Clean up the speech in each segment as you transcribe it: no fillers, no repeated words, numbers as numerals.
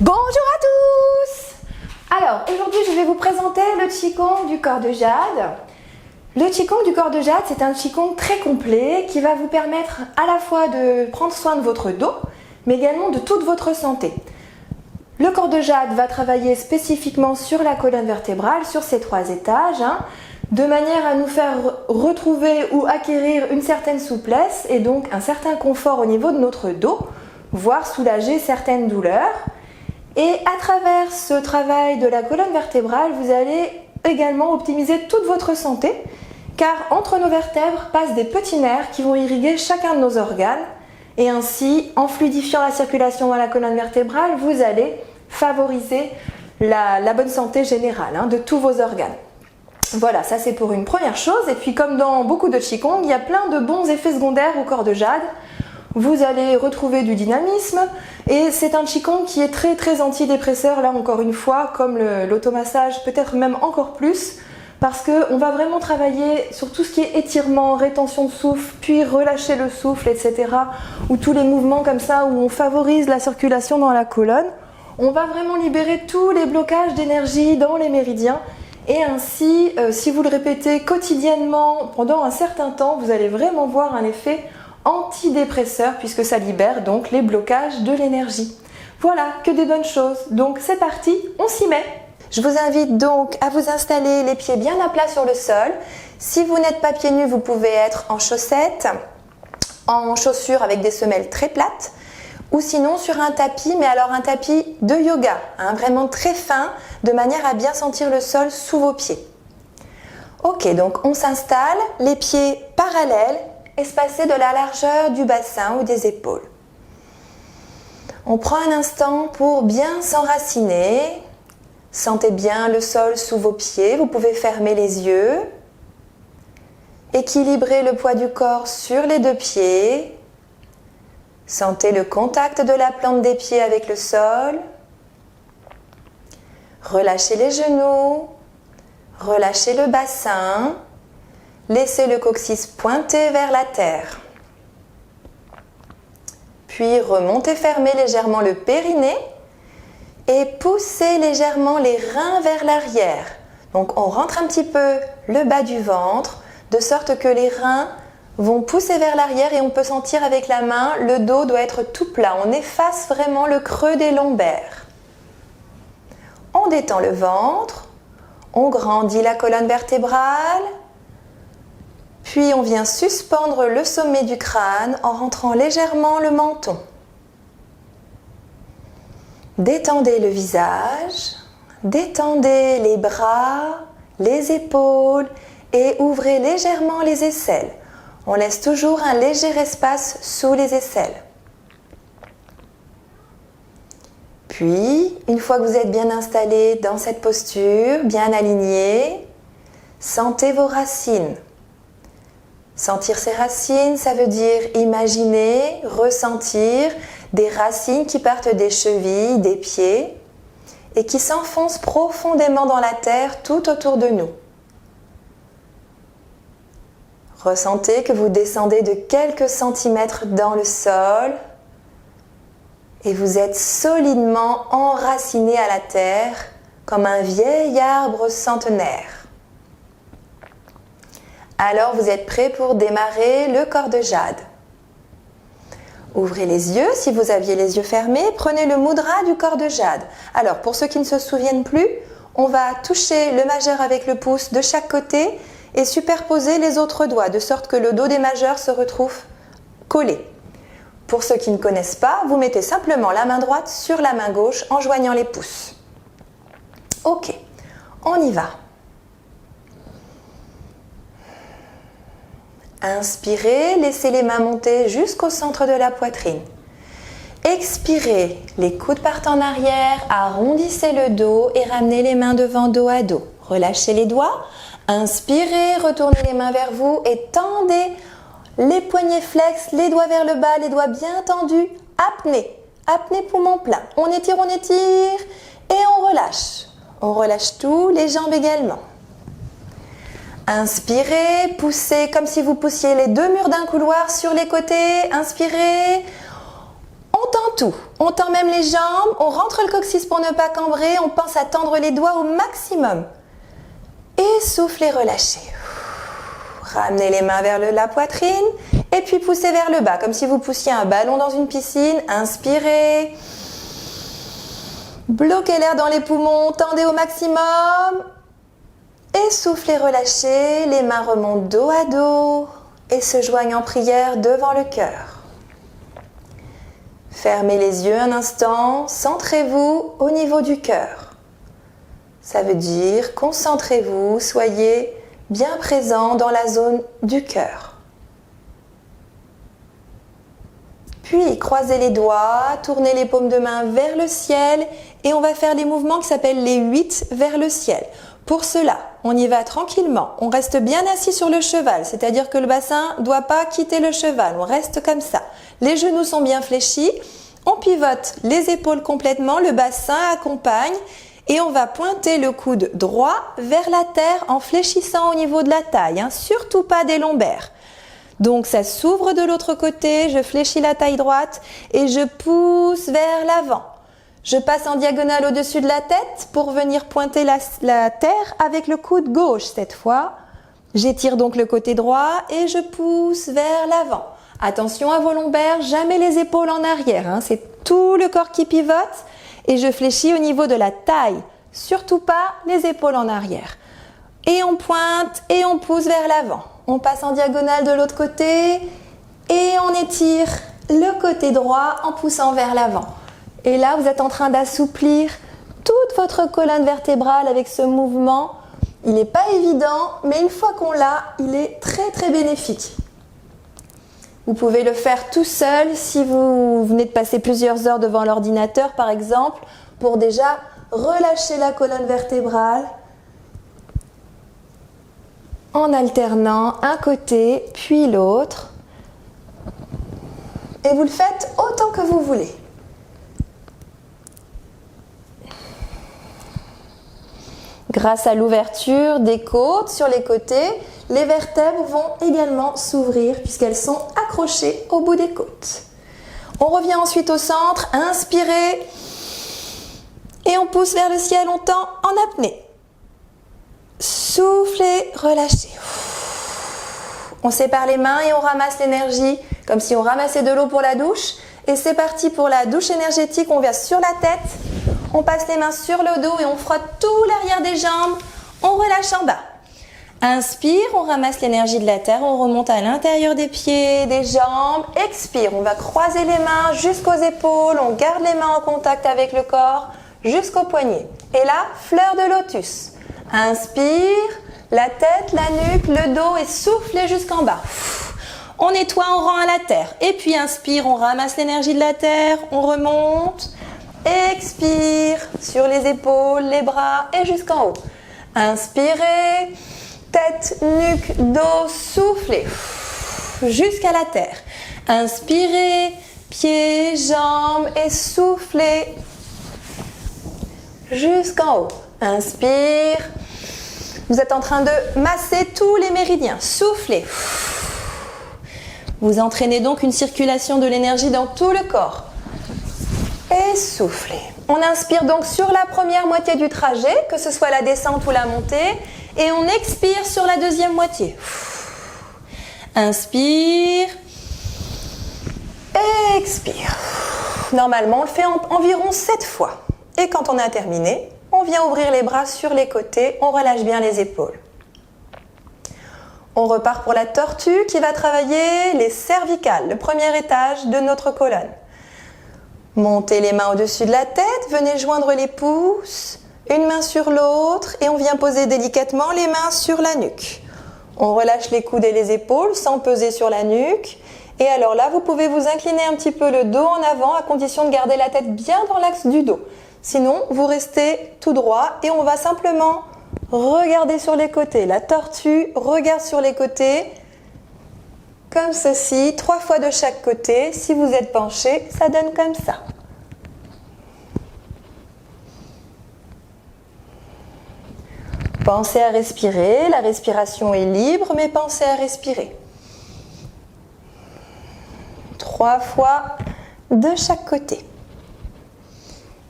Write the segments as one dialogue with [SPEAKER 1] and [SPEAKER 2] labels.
[SPEAKER 1] Bonjour à tous! Alors, aujourd'hui, je vais vous présenter le Qigong du corps de jade. Le Qigong du corps de jade, c'est un Qigong très complet qui va vous permettre à la fois de prendre soin de votre dos, mais également de toute votre santé. Le corps de jade va travailler spécifiquement sur la colonne vertébrale, sur ces 3 étages, de manière à nous faire retrouver ou acquérir une certaine souplesse et donc un certain confort au niveau de notre dos, voire soulager certaines douleurs. Et à travers ce travail de la colonne vertébrale, vous allez également optimiser toute votre santé, car entre nos vertèbres passent des petits nerfs qui vont irriguer chacun de nos organes. Et ainsi, en fluidifiant la circulation dans la colonne vertébrale, vous allez favoriser la bonne santé générale de tous vos organes. Voilà, ça c'est pour une première chose. Et puis comme dans beaucoup de Qigong, il y a plein de bons effets secondaires au corps de jade. Vous allez retrouver du dynamisme et c'est un Qigong qui est très antidépresseur, là encore une fois, comme l'automassage, peut-être même encore plus, parce qu'on va vraiment travailler sur tout ce qui est étirement, rétention de souffle, puis relâcher le souffle, etc. Ou tous les mouvements comme ça où on favorise la circulation dans la colonne. On va vraiment libérer tous les blocages d'énergie dans les méridiens. Et ainsi, si vous le répétez quotidiennement pendant un certain temps, vous allez vraiment voir un effet antidépresseur puisque ça libère donc les blocages de l'énergie. Voilà, que des bonnes choses. Donc c'est parti, on s'y met. Je vous invite donc à vous installer les pieds bien à plat sur le sol. Si vous n'êtes pas pieds nus, vous pouvez être en chaussettes, en chaussures avec des semelles très plates ou sinon sur un tapis, mais alors un tapis de yoga, vraiment très fin, de manière à bien sentir le sol sous vos pieds. Ok, donc on s'installe, les pieds parallèles, espacés de la largeur du bassin ou des épaules. On prend un instant pour bien s'enraciner. Sentez bien le sol sous vos pieds. Vous pouvez fermer les yeux. Équilibrez le poids du corps sur les 2 pieds. Sentez le contact de la plante des pieds avec le sol. Relâchez les genoux. Relâchez le bassin. Laissez le coccyx pointer vers la terre. Puis remontez, fermez légèrement le périnée et poussez légèrement les reins vers l'arrière. Donc on rentre un petit peu le bas du ventre de sorte que les reins vont pousser vers l'arrière et on peut sentir avec la main, le dos doit être tout plat. On efface vraiment le creux des lombaires. On détend le ventre, on grandit la colonne vertébrale. Puis on vient suspendre le sommet du crâne en rentrant légèrement le menton. Détendez le visage, détendez les bras, les épaules et ouvrez légèrement les aisselles. On laisse toujours un léger espace sous les aisselles. Puis, une fois que vous êtes bien installé dans cette posture, bien aligné, sentez vos racines. Sentir ces racines, ça veut dire imaginer, ressentir des racines qui partent des chevilles, des pieds et qui s'enfoncent profondément dans la terre tout autour de nous. Ressentez que vous descendez de quelques centimètres dans le sol et vous êtes solidement enraciné à la terre comme un vieil arbre centenaire. Alors vous êtes prêt pour démarrer le corps de jade. Ouvrez les yeux, si vous aviez les yeux fermés, prenez le mudra du corps de jade. Alors pour ceux qui ne se souviennent plus, on va toucher le majeur avec le pouce de chaque côté et superposer les autres doigts, de sorte que le dos des majeurs se retrouve collé. Pour ceux qui ne connaissent pas, vous mettez simplement la main droite sur la main gauche en joignant les pouces. Ok, on y va. Inspirez, laissez les mains monter jusqu'au centre de la poitrine. Expirez, les coudes partent en arrière, arrondissez le dos et ramenez les mains devant dos à dos. Relâchez les doigts. Inspirez, retournez les mains vers vous et tendez les poignets flex, les doigts vers le bas, les doigts bien tendus. Apnée, apnée poumon plein. On étire et on relâche. On relâche tout, les jambes également. Inspirez, poussez comme si vous poussiez les 2 murs d'un couloir sur les côtés. Inspirez, on tend tout, on tend même les jambes, on rentre le coccyx pour ne pas cambrer, on pense à tendre les doigts au maximum. Et soufflez, relâchez. Ramenez les mains vers la poitrine et puis poussez vers le bas, comme si vous poussiez un ballon dans une piscine. Inspirez. Bloquez l'air dans les poumons, tendez au maximum. Et soufflez, relâchez. Les mains remontent dos à dos et se joignent en prière devant le cœur. Fermez les yeux un instant, centrez-vous au niveau du cœur. Ça veut dire concentrez-vous, soyez bien présent dans la zone du cœur. Puis croisez les doigts, tournez les paumes de main vers le ciel et on va faire des mouvements qui s'appellent les 8 vers le ciel. Pour cela, on y va tranquillement. On reste bien assis sur le cheval, c'est-à-dire que le bassin ne doit pas quitter le cheval. On reste comme ça. Les genoux sont bien fléchis. On pivote les épaules complètement, le bassin accompagne et on va pointer le coude droit vers la terre en fléchissant au niveau de la taille, hein, surtout pas des lombaires. Donc ça s'ouvre de l'autre côté, je fléchis la taille droite et je pousse vers l'avant. Je passe en diagonale au-dessus de la tête pour venir pointer la terre avec le coude gauche cette fois. J'étire donc le côté droit et je pousse vers l'avant. Attention à vos lombaires, jamais les épaules en arrière, hein, c'est tout le corps qui pivote et je fléchis au niveau de la taille, surtout pas les épaules en arrière. Et on pointe et on pousse vers l'avant. On passe en diagonale de l'autre côté et on étire le côté droit en poussant vers l'avant. Et là, vous êtes en train d'assouplir toute votre colonne vertébrale avec ce mouvement. Il n'est pas évident, mais une fois qu'on l'a, il est très très bénéfique. Vous pouvez le faire tout seul si vous venez de passer plusieurs heures devant l'ordinateur, par exemple, pour déjà relâcher la colonne vertébrale en alternant un côté puis l'autre. Et vous le faites autant que vous voulez. Grâce à l'ouverture des côtes sur les côtés, les vertèbres vont également s'ouvrir puisqu'elles sont accrochées au bout des côtes. On revient ensuite au centre, inspirez et on pousse vers le ciel, on tend en apnée. Soufflez, relâchez. On sépare les mains et on ramasse l'énergie comme si on ramassait de l'eau pour la douche. Et c'est parti pour la douche énergétique, on vient sur la tête. On passe les mains sur le dos et on frotte tout l'arrière des jambes. On relâche en bas. Inspire, on ramasse l'énergie de la terre. On remonte à l'intérieur des pieds, des jambes. Expire, on va croiser les mains jusqu'aux épaules. On garde les mains en contact avec le corps jusqu'aux poignets. Et là, fleur de lotus. Inspire, la tête, la nuque, le dos et soufflez jusqu'en bas. On nettoie, on rend à la terre. Et puis inspire, on ramasse l'énergie de la terre. On remonte. Expire sur les épaules, les bras et jusqu'en haut. Inspirez, tête, nuque, dos, soufflez jusqu'à la terre. Inspirez, pieds, jambes et soufflez jusqu'en haut. Inspire. Vous êtes en train de masser tous les méridiens. Soufflez. Vous entraînez donc une circulation de l'énergie dans tout le corps. Et soufflez. On inspire donc sur la première moitié du trajet, que ce soit la descente ou la montée, et on expire sur la deuxième moitié. Inspire. Expire. Normalement, on le fait environ 7 fois. Et quand on a terminé, on vient ouvrir les bras sur les côtés, on relâche bien les épaules. On repart pour la tortue qui va travailler les cervicales, le premier étage de notre colonne. Montez les mains au-dessus de la tête, venez joindre les pouces, une main sur l'autre et on vient poser délicatement les mains sur la nuque. On relâche les coudes et les épaules sans peser sur la nuque. Et alors là, vous pouvez vous incliner un petit peu le dos en avant à condition de garder la tête bien dans l'axe du dos. Sinon, vous restez tout droit et on va simplement regarder sur les côtés. La tortue regarde sur les côtés. Comme ceci, 3 fois de chaque côté. Si vous êtes penché, ça donne comme ça. Pensez à respirer. La respiration est libre, mais pensez à respirer. 3 fois de chaque côté.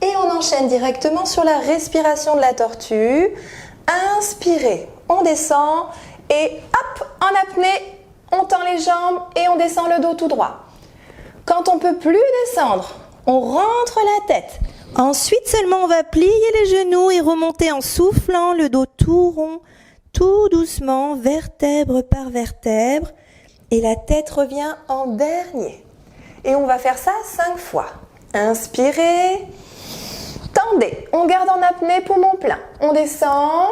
[SPEAKER 1] Et on enchaîne directement sur la respiration de la tortue. Inspirez, on descend et hop, en apnée, on tend les jambes et on descend le dos tout droit. Quand on ne peut plus descendre, on rentre la tête. Ensuite seulement, on va plier les genoux et remonter en soufflant, le dos tout rond, tout doucement, vertèbre par vertèbre. Et la tête revient en dernier. Et on va faire ça 5 fois. Inspirez, tendez, on garde en apnée, poumon plein. On descend,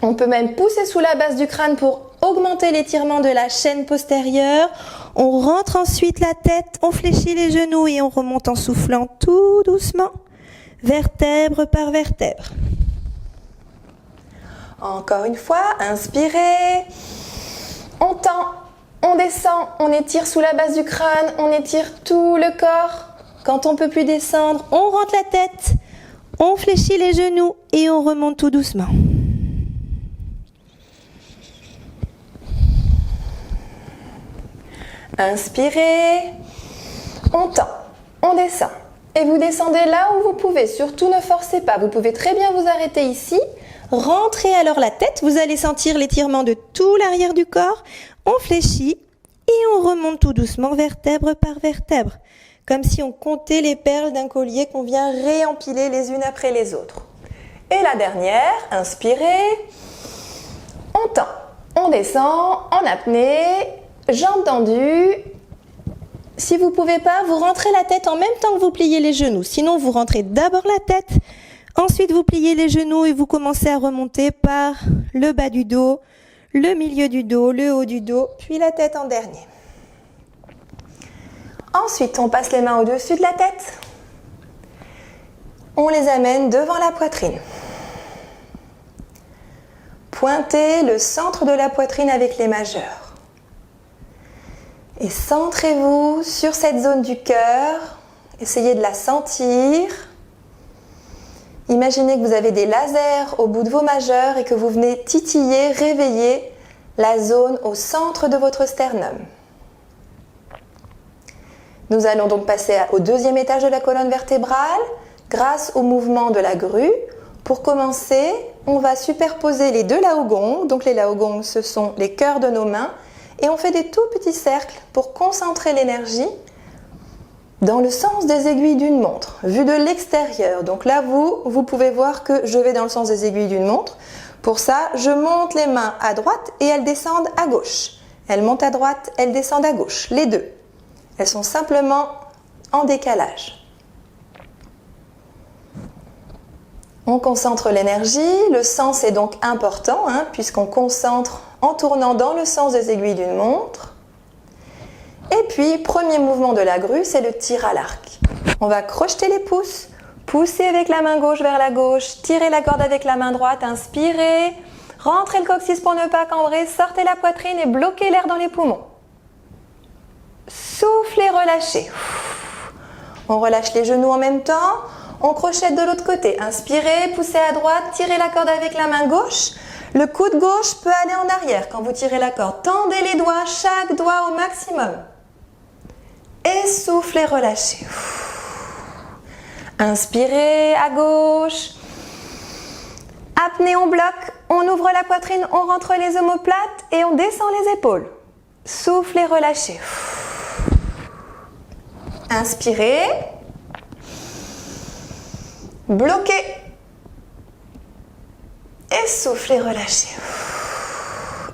[SPEAKER 1] on peut même pousser sous la base du crâne pour augmenter l'étirement de la chaîne postérieure. On rentre ensuite la tête, on fléchit les genoux et on remonte en soufflant tout doucement, vertèbre par vertèbre. Encore une fois, inspirez, on tend, on descend, on étire sous la base du crâne, on étire tout le corps. Quand on ne peut plus descendre, on rentre la tête, on fléchit les genoux et on remonte tout doucement. Inspirez, on tend, on descend. Et vous descendez là où vous pouvez, surtout ne forcez pas. Vous pouvez très bien vous arrêter ici. Rentrez alors la tête, vous allez sentir l'étirement de tout l'arrière du corps. On fléchit et on remonte tout doucement vertèbre par vertèbre. Comme si on comptait les perles d'un collier qu'on vient réempiler les unes après les autres. Et la dernière, inspirez, on tend, on descend en apnée, jambes tendues. Si vous ne pouvez pas, vous rentrez la tête en même temps que vous pliez les genoux. Sinon, vous rentrez d'abord la tête, ensuite vous pliez les genoux et vous commencez à remonter par le bas du dos, le milieu du dos, le haut du dos, puis la tête en dernier. Ensuite, on passe les mains au-dessus de la tête. On les amène devant la poitrine. Pointez le centre de la poitrine avec les majeurs. Et centrez-vous sur cette zone du cœur. Essayez de la sentir. Imaginez que vous avez des lasers au bout de vos majeurs et que vous venez titiller, réveiller la zone au centre de votre sternum. Nous allons donc passer au deuxième étage de la colonne vertébrale grâce au mouvement de la grue. Pour commencer, on va superposer les 2 laogongs. Donc les laogongs, ce sont les cœurs de nos mains. Et on fait des tout petits cercles pour concentrer l'énergie dans le sens des aiguilles d'une montre, vu de l'extérieur. Donc là, vous pouvez voir que je vais dans le sens des aiguilles d'une montre. Pour ça, je monte les mains à droite et elles descendent à gauche. Elles montent à droite, elles descendent à gauche, les deux. Elles sont simplement en décalage. On concentre l'énergie, le sens est donc important, puisqu'on concentre en tournant dans le sens des aiguilles d'une montre. Et puis, premier mouvement de la grue, c'est le tir à l'arc. On va crocheter les pouces, pousser avec la main gauche vers la gauche, tirer la corde avec la main droite, inspirez, rentrez le coccyx pour ne pas cambrer, sortez la poitrine et bloquez l'air dans les poumons. Soufflez, relâchez. On relâche les genoux en même temps. On crochette de l'autre côté. Inspirez, poussez à droite, tirez la corde avec la main gauche. Le coude gauche peut aller en arrière quand vous tirez la corde. Tendez les doigts, chaque doigt au maximum. Et soufflez, relâchez. Inspirez à gauche. Apnée, on bloque. On ouvre la poitrine, on rentre les omoplates et on descend les épaules. Soufflez, relâchez. Inspirez. Bloquez. Et soufflez, relâchez.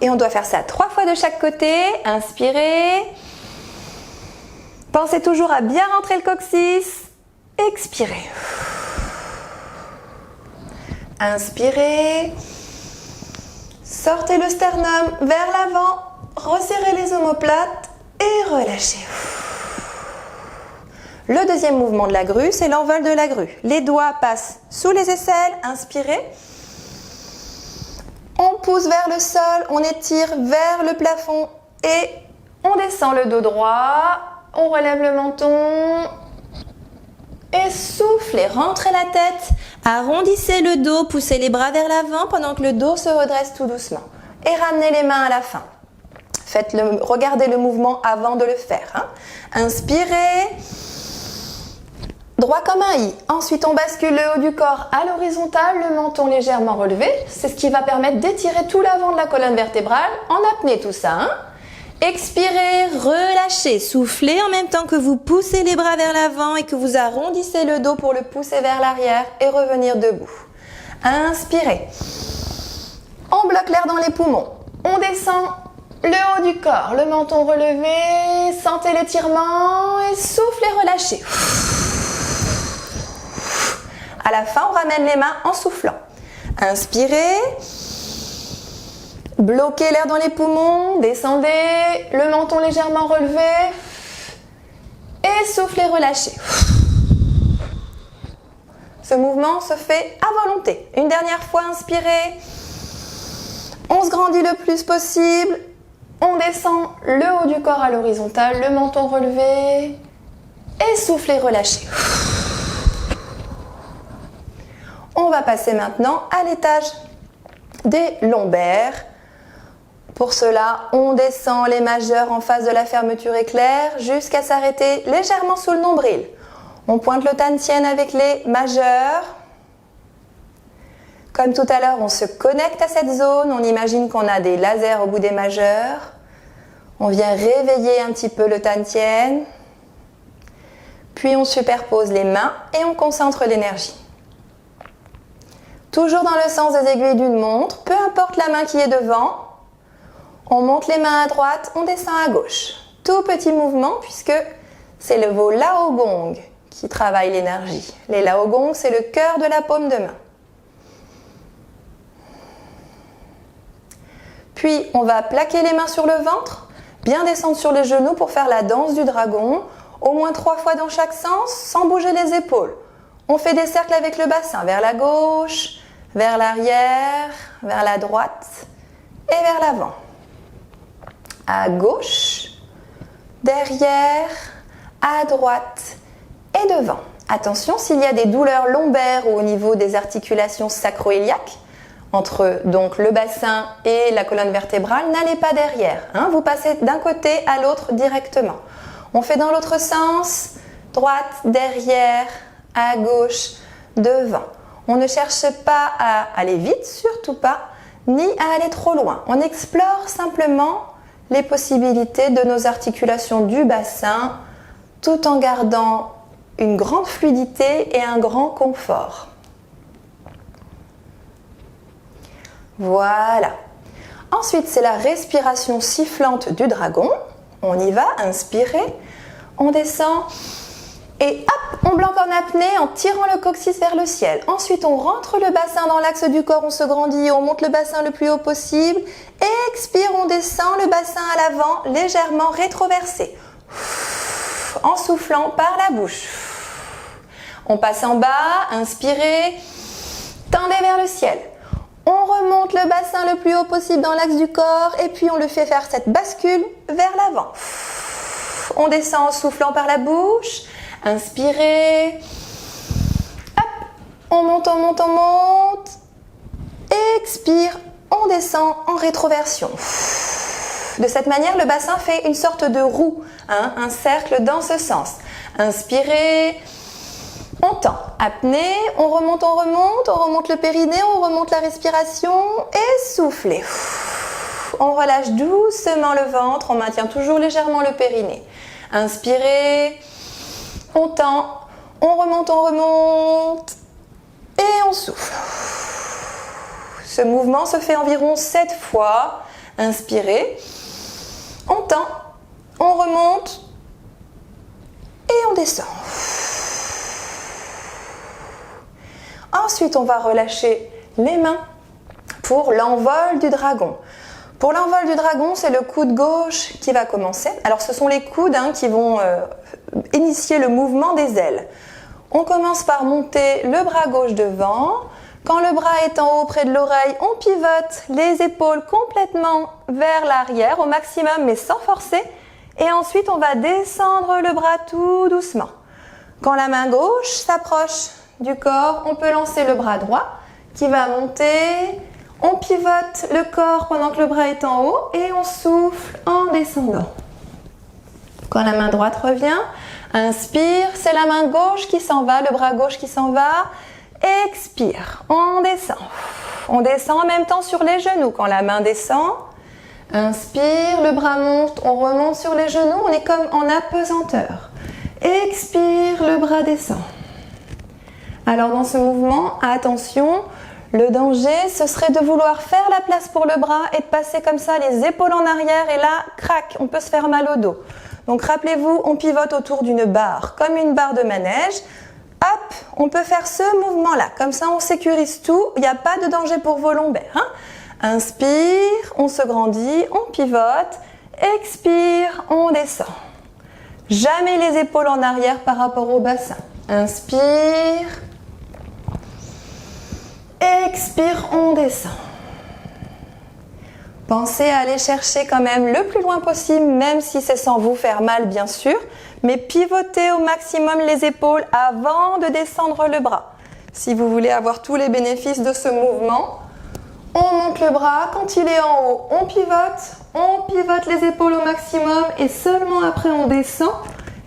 [SPEAKER 1] Et on doit faire ça 3 fois de chaque côté. Inspirez. Pensez toujours à bien rentrer le coccyx. Expirez. Inspirez. Sortez le sternum vers l'avant. Resserrez les omoplates et relâchez. Le deuxième mouvement de la grue, c'est l'envol de la grue. Les doigts passent sous les aisselles, inspirez. On pousse vers le sol, on étire vers le plafond et on descend le dos droit, on relève le menton et soufflez, rentrez la tête, arrondissez le dos, poussez les bras vers l'avant pendant que le dos se redresse tout doucement et ramenez les mains à la fin. Regardez le mouvement avant de le faire. Inspirez. droit comme un i. Ensuite, on bascule le haut du corps à l'horizontale, le menton légèrement relevé. C'est ce qui va permettre d'étirer tout l'avant de la colonne vertébrale en apnée, tout ça. Hein. Expirez, relâchez, soufflez en même temps que vous poussez les bras vers l'avant et que vous arrondissez le dos pour le pousser vers l'arrière et revenir debout. Inspirez. On bloque l'air dans les poumons. On descend le haut du corps, le menton relevé, sentez l'étirement et soufflez, relâchez. À la fin, on ramène les mains en soufflant. Inspirez. Bloquez l'air dans les poumons, descendez, le menton légèrement relevé et soufflez, relâchez. Ce mouvement se fait à volonté. Une dernière fois, inspirez. On se grandit le plus possible. On descend le haut du corps à l'horizontale, le menton relevé et soufflez, relâchez. On va passer maintenant à l'étage des lombaires. Pour cela, on descend les majeurs en face de la fermeture éclair jusqu'à s'arrêter légèrement sous le nombril. On pointe le tantien avec les majeurs. Comme tout à l'heure, on se connecte à cette zone. On imagine qu'on a des lasers au bout des majeurs. On vient réveiller un petit peu le tantien. Puis on superpose les mains et on concentre l'énergie. Toujours dans le sens des aiguilles d'une montre, peu importe la main qui est devant. On monte les mains à droite, on descend à gauche. Tout petit mouvement puisque c'est vos laogong qui travaillent l'énergie. Les laogong, c'est le cœur de la paume de main. Puis, on va plaquer les mains sur le ventre, bien descendre sur les genoux pour faire la danse du dragon, au moins 3 fois dans chaque sens, sans bouger les épaules. On fait des cercles avec le bassin, vers la gauche, vers l'arrière, vers la droite et vers l'avant. À gauche, derrière, à droite et devant. Attention, s'il y a des douleurs lombaires ou au niveau des articulations sacro-iliaques, entre donc le bassin et la colonne vertébrale, n'allez pas derrière. Hein, vous passez d'un côté à l'autre directement. On fait dans l'autre sens, droite, derrière, à gauche, devant. On ne cherche pas à aller vite, surtout pas, ni à aller trop loin. On explore simplement les possibilités de nos articulations du bassin tout en gardant une grande fluidité et un grand confort. Voilà. Ensuite, c'est la respiration sifflante du dragon. On y va, inspirez, on descend et hop, on bloque en apnée en tirant le coccyx vers le ciel. Ensuite, on rentre le bassin dans l'axe du corps, on se grandit, on monte le bassin le plus haut possible. Expire, on descend le bassin à l'avant, légèrement rétroversé. En soufflant par la bouche. On passe en bas, inspirez, tendez vers le ciel. On remonte le bassin le plus haut possible dans l'axe du corps et puis on le fait faire cette bascule vers l'avant. On descend en soufflant par la bouche. Inspirez. Hop. On monte, on monte, on monte. Expire. On descend en rétroversion. De cette manière, le bassin fait une sorte de roue, hein, un cercle dans ce sens. Inspirez. On tend. Apnée. On remonte le périnée, on remonte la respiration et soufflez. On relâche doucement le ventre, on maintient toujours légèrement le périnée. Inspirez. On tend, on remonte et on souffle. Ce mouvement se fait environ 7 fois. Inspirez, on tend, on remonte et on descend. Ensuite, on va relâcher les mains pour l'envol du dragon. Pour l'envol du dragon, c'est le coude gauche qui va commencer. Alors, ce sont les coudes qui vont initier le mouvement des ailes. On commence par monter le bras gauche devant. Quand le bras est en haut près de l'oreille, on pivote les épaules complètement vers l'arrière au maximum, mais sans forcer. Et ensuite, on va descendre le bras tout doucement. Quand la main gauche s'approche du corps, on peut lancer le bras droit qui va monter. On pivote le corps pendant que le bras est en haut et on souffle en descendant. Quand la main droite revient,
[SPEAKER 2] Inspire, c'est la main gauche qui s'en va, le bras gauche qui s'en va. Expire, on descend. On descend en même temps sur les genoux quand la main descend. Inspire, le bras monte, on remonte sur les genoux, on est comme en apesanteur. Expire, le bras descend. Alors dans ce mouvement, attention, le danger, ce serait de vouloir faire la place pour le bras et de passer comme ça les épaules en arrière et là, crac, on peut se faire mal au dos. Donc rappelez-vous, on pivote autour d'une barre, comme une barre de manège. Hop, on peut faire ce mouvement-là, comme ça on sécurise tout, il n'y a pas de danger pour vos lombaires. Hein. Inspire, on se grandit, on pivote, expire, on descend. Jamais les épaules en arrière par rapport au bassin. Inspire, expire, on descend. Pensez à aller chercher quand même le plus loin possible, même si c'est sans vous faire mal bien sûr, mais pivotez au maximum les épaules avant de descendre le bras. Si vous voulez avoir tous les bénéfices de ce mouvement, on monte le bras, quand il est en haut, on pivote les épaules au maximum et seulement après on descend.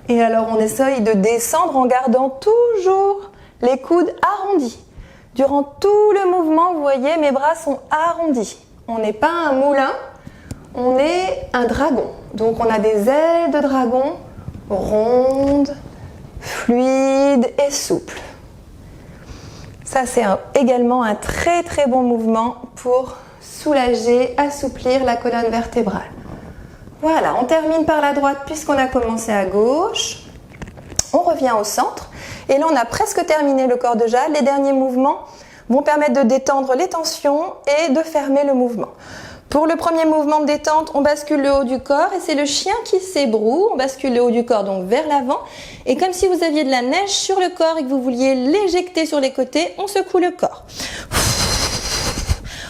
[SPEAKER 2] Et alors on essaye de descendre en gardant toujours les coudes arrondis. Durant tout le mouvement, vous voyez, mes bras sont arrondis. On n'est pas un moulin, on est un dragon. Donc on a des ailes de dragon rondes, fluides et souples. Ça c'est également un très très bon mouvement pour soulager, assouplir la colonne vertébrale. Voilà, on termine par la droite puisqu'on a commencé à gauche. On revient au centre et là on a presque terminé le corps de jade. Les derniers mouvements vont permettre de détendre les tensions et de fermer le mouvement. Pour le premier mouvement de détente, on bascule le haut du corps et c'est le chien qui s'ébroue. On bascule le haut du corps donc vers l'avant et comme si vous aviez de la neige sur le corps et que vous vouliez l'éjecter sur les côtés, on secoue le corps.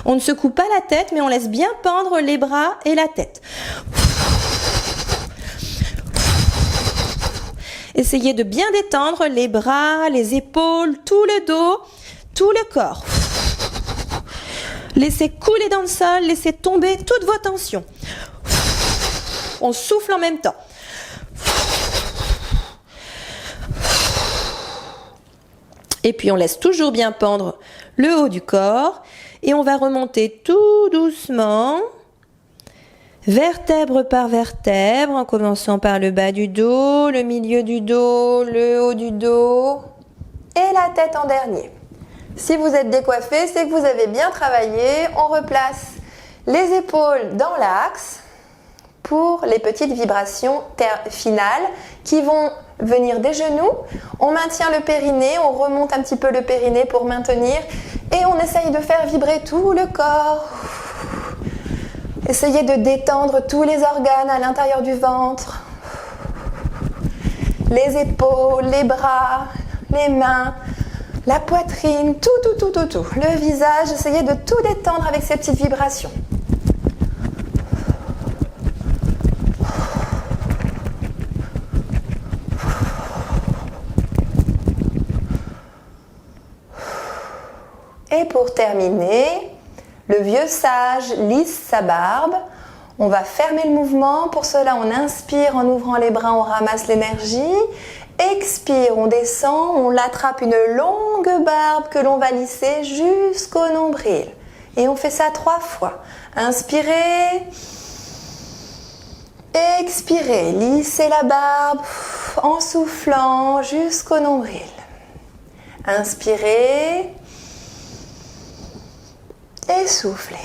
[SPEAKER 2] On ne secoue pas la tête mais on laisse bien pendre les bras et la tête. Essayez de bien détendre les bras, les épaules, tout le dos, tout le corps. Laissez couler dans le sol, laissez tomber toutes vos tensions. On souffle en même temps. Et puis on laisse toujours bien pendre le haut du corps et on va remonter tout doucement, vertèbre par vertèbre, en commençant par le bas du dos, le milieu du dos, le haut du dos et la tête en dernier. Si vous êtes décoiffé, c'est que vous avez bien travaillé. On replace les épaules dans l'axe pour les petites vibrations finales qui vont venir des genoux. On maintient le périnée, on remonte un petit peu le périnée pour maintenir et on essaye de faire vibrer tout le corps. Essayez de détendre tous les organes à l'intérieur du ventre. Les épaules, les bras, les mains, la poitrine, tout. Le visage, essayez de tout détendre avec ces petites vibrations. Et pour terminer, le vieux sage lisse sa barbe. On va fermer le mouvement. Pour cela, on inspire en ouvrant les bras, on ramasse l'énergie. Expire, on descend, on attrape une longue barbe que l'on va lisser jusqu'au nombril. Et on fait ça 3 fois. Inspirez. Expirez, lissez la barbe en soufflant jusqu'au nombril. Inspirez. Et soufflez.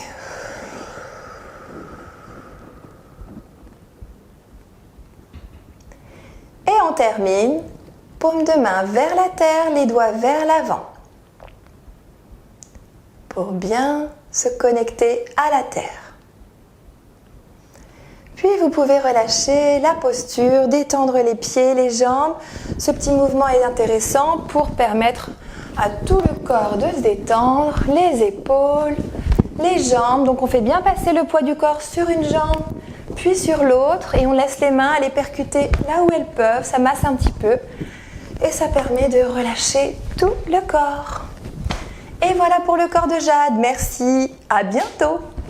[SPEAKER 2] Et on termine, paume de main vers la terre, les doigts vers l'avant. Pour bien se connecter à la terre. Puis vous pouvez relâcher la posture, détendre les pieds, les jambes. Ce petit mouvement est intéressant pour permettre à tout le corps de se détendre, les épaules, les jambes. Donc on fait bien passer le poids du corps sur une jambe, puis sur l'autre et on laisse les mains aller percuter là où elles peuvent, ça masse un petit peu et ça permet de relâcher tout le corps. Et voilà pour le corps de jade, merci, à bientôt.